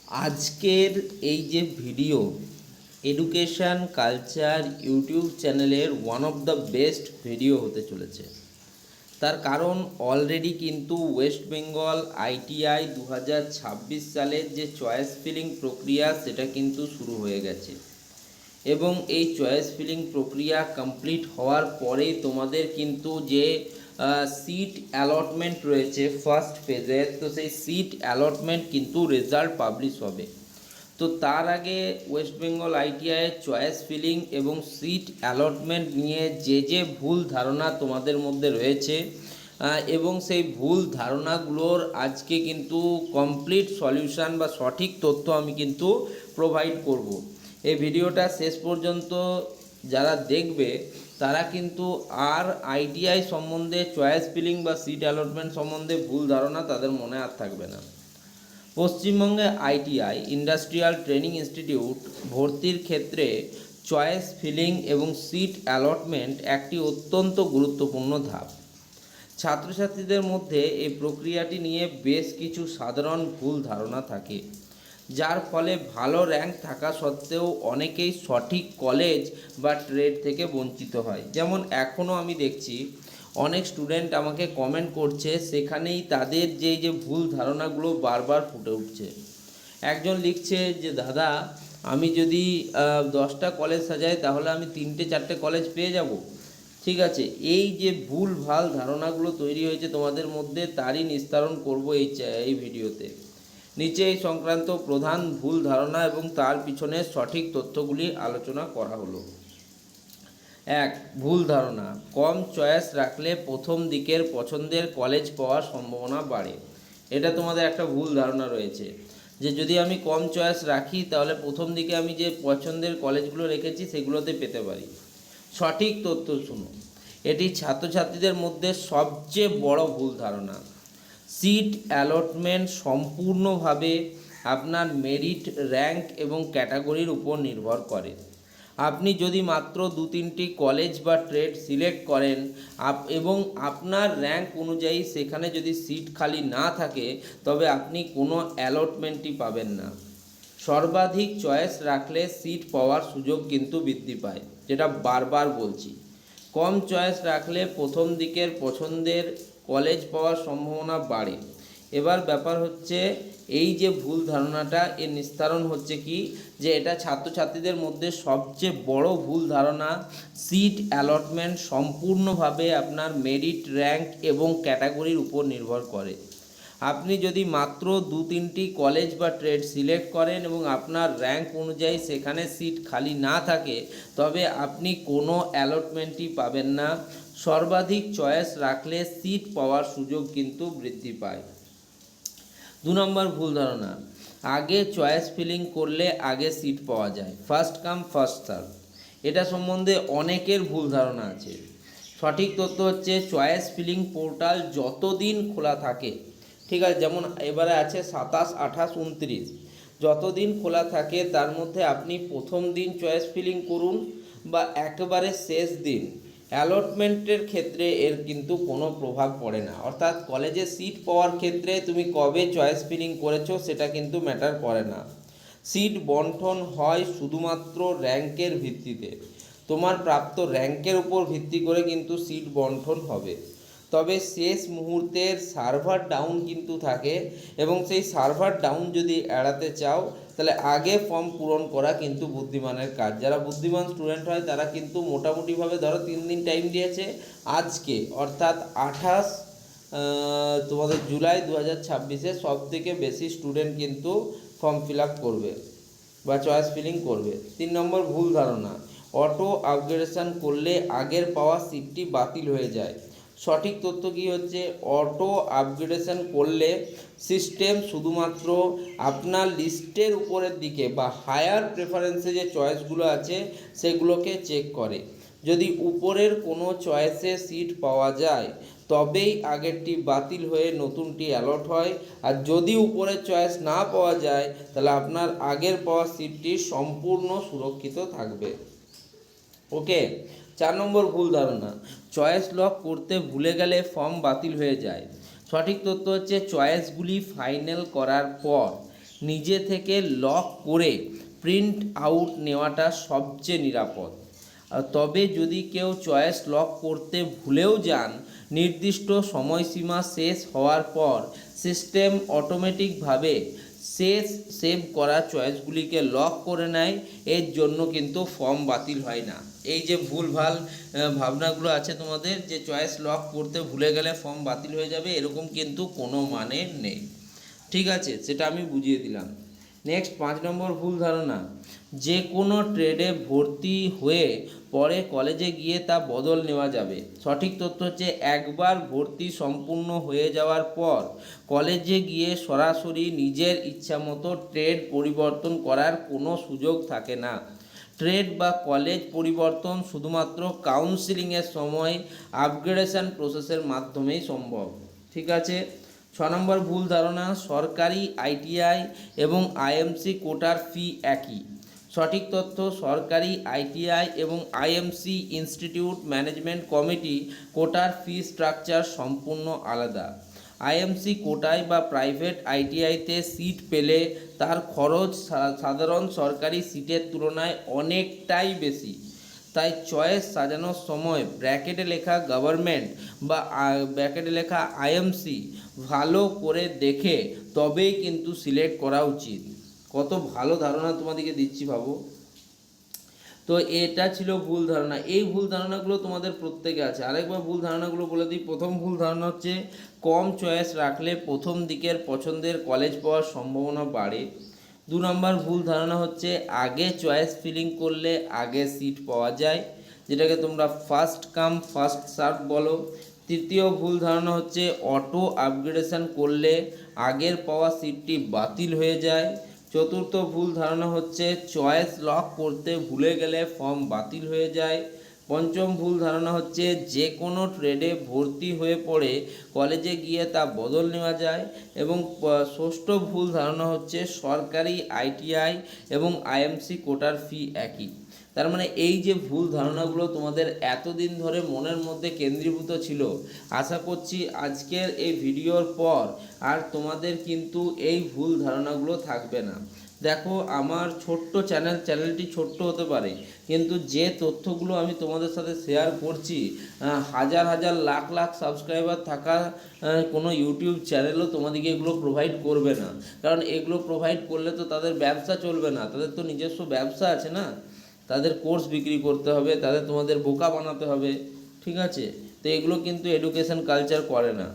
আজকের এই যে ভিডিও এডুকেশন কালচার ইউটিউব চ্যানেলের one of the best video হতে চলেছে। তার কারণ অলরেডি কিন্তু ওয়েস্ট বেঙ্গল আইটিআই 2026 সালের যে চয়েস ফিলিং প্রক্রিয়া সেটা কিন্তু শুরু হয়ে গেছে এবং এই চয়েস ফিলিং প্রক্রিয়া কমপ্লিট হওয়ার পরেই তোমাদের কিন্তু যে সিট অ্যালটমেন্ট রয়েছে ফার্স্ট ফেজে, তো সেই সিট অ্যালটমেন্ট কিন্তু রেজাল্ট পাবলিশ হবে। তো তার আগে ওয়েস্ট বেঙ্গল আইটিআইয়ের চয়েস ফিলিং এবং সিট অ্যালটমেন্ট নিয়ে যে ভুল ধারণা তোমাদের মধ্যে রয়েছে এবং সেই ভুল ধারণাগুলোর আজকে কিন্তু কমপ্লিট সলিউশন বা সঠিক তথ্য আমি কিন্তু প্রোভাইড করব। এই ভিডিওটা শেষ পর্যন্ত যারা দেখবে তারা কিন্তু আর আইটিআই সম্বন্ধে চয়েস ফিলিং বা সিট অ্যালটমেন্ট সম্বন্ধে ভুল ধারণা তাদের মনে আর থাকবে না। পশ্চিমবঙ্গে আইটিআই ইন্ডাস্ট্রিয়াল ট্রেনিং ইনস্টিটিউট ভর্তির ক্ষেত্রে চয়েস ফিলিং এবং সিট অ্যালটমেন্ট একটি অত্যন্ত গুরুত্বপূর্ণ ধাপ। ছাত্রছাত্রীদের মধ্যে এই প্রক্রিয়াটি নিয়ে বেশ কিছু সাধারণ ভুল ধারণা থাকে, যার ফলে ভালো র্যাঙ্ক থাকা সত্ত্বেও অনেকেই সঠিক কলেজ বা ট্রেড থেকে বঞ্চিত হয়। যেমন এখনও আমি দেখছি অনেক স্টুডেন্ট আমাকে কমেন্ট করছে, সেখানেই তাদের যে ভুল ধারণাগুলো বারবার ফুটে উঠছে। একজন লিখছে যে দাদা, আমি যদি 10টা কলেজ সাজাই তাহলে আমি 3-4টে কলেজ পেয়ে যাব। ঠিক আছে, এই যে ভুল ভাল ধারণাগুলো তৈরি হয়েছে তোমাদের মধ্যে, তারই নিস্তারণ করব এই ভিডিওতে। নিচে এই সংক্রান্ত প্রধান ভুল ধারণা এবং তার পিছনের সঠিক তথ্যগুলি আলোচনা করা হলো। 1. ভুল ধারণা, কম চয়েস রাখলে প্রথম দিকের পছন্দের কলেজ পাওয়ার সম্ভাবনা বাড়ে। এটা তোমাদের একটা ভুল ধারণা রয়েছে যে যদি আমি কম চয়েস রাখি তাহলে প্রথম দিকে আমি যে পছন্দের কলেজগুলো রেখেছি সেগুলোতে পেতে পারি। সঠিক তথ্য শুনো, এটি ছাত্রছাত্রীদের মধ্যে সবচেয়ে বড় ভুল ধারণা। সিট অ্যালটমেন্ট সম্পূর্ণভাবে আপনার মেরিট, র্যাঙ্ক এবং ক্যাটাগরির উপর নির্ভর করে। আপনি যদি মাত্র 2-3টি কলেজ বা ট্রেড সিলেক্ট করেন এবং আপনার র্যাঙ্ক অনুযায়ী সেখানে যদি সিট খালি না থাকে, তবে আপনি কোনো অ্যালটমেন্টই পাবেন না। সর্বাধিক চয়েস রাখলে সিট পাওয়ার সুযোগ কিন্তু বৃদ্ধি পায়, যেটা বারবার বলছি। কম চয়েস রাখলে প্রথম দিকের পছন্দের কলেজ পাওয়ার সম্ভাবনা বাড়ে। এবার ব্যাপার হচ্ছে এই যে ভুল ধারণাটা, এর নিস্তারণ হচ্ছে কি, যে এটা ছাত্রছাত্রীদের মধ্যে সবচেয়ে বড় ভুল ধারণা। সিট অ্যালটমেন্ট সম্পূর্ণভাবে আপনার মেরিট, র্যাঙ্ক এবং ক্যাটাগরির উপর নির্ভর করে। আপনি যদি মাত্র 2-3টি কলেজ বা ট্রেড সিলেক্ট করেন এবং আপনার র্যাঙ্ক অনুযায়ী সেখানে সিট খালি না থাকে, তবে আপনি কোনো অ্যালটমেন্টই পাবেন না। সর্বাধিক চয়েস রাখলে সিট পাওয়ার সুযোগ কিন্তু বৃদ্ধি পায়। 2 নম্বর ভুল ধারণা, আগে চয়েস ফিলিং করলে আগে সিট পাওয়া যায়, ফার্স্ট কাম ফার্স্ট সার্ভ। এটা সম্বন্ধে অনেকের ভুল ধারণা আছে। সঠিক তথ্য হচ্ছে চয়েস ফিলিং পোর্টাল যতদিন খোলা থাকে, ঠিক আছে, যেমন এবারে আছে 27, 28, 29, যতদিন খোলা থাকে তার মধ্যে আপনি প্রথম দিন চয়েস ফিলিং করুন বা একেবারে শেষ দিন, অ্যালটমেন্টের ক্ষেত্রে এর কিন্তু কোনো প্রভাব পড়ে না। অর্থাৎ কলেজে সিট পাওয়ার ক্ষেত্রে তুমি কবে চয়েস ফিলিং করেছো সেটা কিন্তু ম্যাটার করে না। সিট বন্টন হয় শুধুমাত্র র্যাঙ্কের ভিত্তিতে। তোমার প্রাপ্ত র্যাঙ্কের উপর ভিত্তি করে কিন্তু সিট বন্টন হবে। তবে শেষ মুহূর্তের সার্ভার ডাউন কিন্তু থাকে এবং সেই সার্ভার ডাউন যদি এড়াতে চাও তাহলে আগে ফর্ম পূরণ করা কিন্তু বুদ্ধিমানের কাজ। যারা বুদ্ধিমান স্টুডেন্ট হয় তারা কিন্তু মোটামুটিভাবে ধরো 3 দিন টাইম দিয়েছে, আজকে অর্থাৎ 28 তোমাদের জুলাই 2026-এ সবথেকে বেশি স্টুডেন্ট কিন্তু ফর্ম ফিল আপ করবে বা চয়েস ফিলিং করবে। 3 নম্বর ভুল ধারণা, অটো আপগ্রেডেশন করলে আগের পাওয়া সিটটি বাতিল হয়ে যায়। সঠিক তথ্য কী হচ্ছে, অটো আপগ্রেডেশন করলে সিস্টেম শুধুমাত্র আপনার লিস্টের উপরের দিকে বা হায়ার প্রেফারেন্সে যে চয়েসগুলো আছে সেগুলোকে চেক করে। যদি উপরের কোনো চয়েসে সিট পাওয়া যায় তবেই আগেরটি বাতিল হয়ে নতুনটি অ্যালট হয়, আর যদি উপরের চয়েস না পাওয়া যায় তাহলে আপনার আগের পাওয়া সিটটি সম্পূর্ণ সুরক্ষিত থাকবে। ওকে। 4 নম্বর ভুল ধারণা, চয়েস লক করতে ভুলে গেলে ফর্ম বাতিল হয়ে যায়। সঠিক তথ্য হচ্ছে চয়েসগুলি ফাইনাল করার পর নিজে থেকে লক করে প্রিন্ট আউট নেওয়াটা সবচেয়ে নিরাপদ। তবে যদি কেউ চয়েস লক করতে ভুলেও যান, নির্দিষ্ট সময়সীমা শেষ হওয়ার পর সিস্টেম অটোমেটিকভাবে সেভ করা চয়েসগুলিকে লক করে নেয়। এর জন্য কিন্তু ফর্ম বাতিল হয় না। এই যে ভুলভাল ভাবনাগুলো আছে তোমাদের, যে চয়েস লক করতে ভুলে গেলে ফর্ম বাতিল হয়ে যাবে, এরকম কিন্তু কোনো মানে নেই। ঠিক আছে, সেটা আমি বুঝিয়ে দিলাম। নেক্সট 5 নম্বর ভুল ধারণা, যে কোনো ট্রেডে ভর্তি হয়ে পরে কলেজে গিয়ে তা বদল নেওয়া যাবে। সঠিক তথ্য হচ্ছে, একবার ভর্তি সম্পূর্ণ হয়ে যাওয়ার পর কলেজে গিয়ে সরাসরি নিজের ইচ্ছামতো ট্রেড পরিবর্তন করার কোনো সুযোগ থাকে না। ট্রেড বা কলেজ পরিবর্তন শুধুমাত্র কাউন্সিলিংয়ের সময় আপগ্রেডেশন প্রসেসের মাধ্যমেই সম্ভব। ঠিক আছে। 6 নম্বর ভুল ধারণা, সরকারি আইটিআই এবং আইএমসি কোটার ফি একই। সঠিক তথ্য, সরকারি আইটিআই এবং আইএমসি ইনস্টিটিউট ম্যানেজমেন্ট কমিটি কোটার ফি স্ট্রাকচার সম্পূর্ণ আলাদা। আইএমসি কোটায় বা প্রাইভেট আইটিআইতে সিট পেলে তার খরচ সাধারণ সরকারি সিটের তুলনায় অনেকটাই বেশি। তাই চয়েস সাজানোর সময় ব্র্যাকেটে লেখা গভর্নমেন্ট বা ব্র্যাকেটে লেখা আইএমসি ভালো করে দেখে তবেই কিন্তু সিলেক্ট করা উচিত। কত ভালো ধারণা তোমাদেরকে দিচ্ছি ভাবো। তো এটা ছিল ভুল ধারণা। এই ভুল ধারণাগুলো তোমাদের প্রত্যেকে আছে। আরেকবার ভুল ধারণাগুলো বলে দিই। প্রথম ভুল ধারণা হচ্ছে, কম চয়েস রাখলে প্রথম দিকের পছন্দের কলেজ পাওয়ার সম্ভাবনা বাড়ে। 2 নম্বর ভুল ধারণা হচ্ছে, আগে চয়েস ফিলিং করলে আগে সিট পাওয়া যায়, যেটাকে তোমরা ফার্স্ট কাম ফার্স্ট সার্ভ বলো। তৃতীয় ভুল ধারণা হচ্ছে, অটো আপগ্রেডেশন করলে আগের পাওয়া সিটটি বাতিল হয়ে যায়। চতুর্থ ভুল ধারণা হচ্ছে, চয়েস লক করতে ভুলে গেলে ফর্ম বাতিল হয়ে যায়। পঞ্চম ভুল ধারণা হচ্ছে, যে কোনো ট্রেডে ভর্তি হয়ে পড়ে কলেজে গিয়ে তা বদল নেওয়া যায়। এবং ষষ্ঠ ভুল ধারণা হচ্ছে, সরকারি আইটিআই এবং আইএমসি কোটার ফি একই। তার মানে এই যে ভুল ধারণাগুলো তোমাদের এতদিন ধরে মনের মধ্যে কেন্দ্রীভূত ছিল, আশা করছি আজকের এই ভিডিওর পর আর তোমাদের কিন্তু এই ভুল ধারণাগুলো থাকবে না। দেখো, আমার ছোট্ট চ্যানেলটি ছোট্ট হতে পারে, কিন্তু যে তথ্যগুলো আমি তোমাদের সাথে শেয়ার করছি, হাজার হাজার লাখ লাখ সাবস্ক্রাইবার থাকা কোনো ইউটিউব চ্যানেলও তোমাদেরকে এগুলো প্রোভাইড করবে না। কারণ এগুলো প্রোভাইড করলে তো তাদের ব্যবসা চলবে না, তাদের তো নিজস্ব ব্যবসা আছে না, তাদের কোর্স বিক্রি করতে হবে, তাদের তোমাদের বোকা বানাতে হবে। ঠিক আছে, তো এগুলো কিন্তু এডুকেশন কালচার করে না।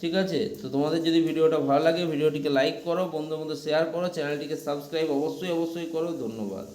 ঠিক আছে, তো তোমাদের যদি ভিডিওটা ভালো লাগে, ভিডিওটিকে লাইক করো, বন্ধুদের মধ্যে শেয়ার করো, চ্যানেলটিকে সাবস্ক্রাইব অবশ্যই করো। ধন্যবাদ।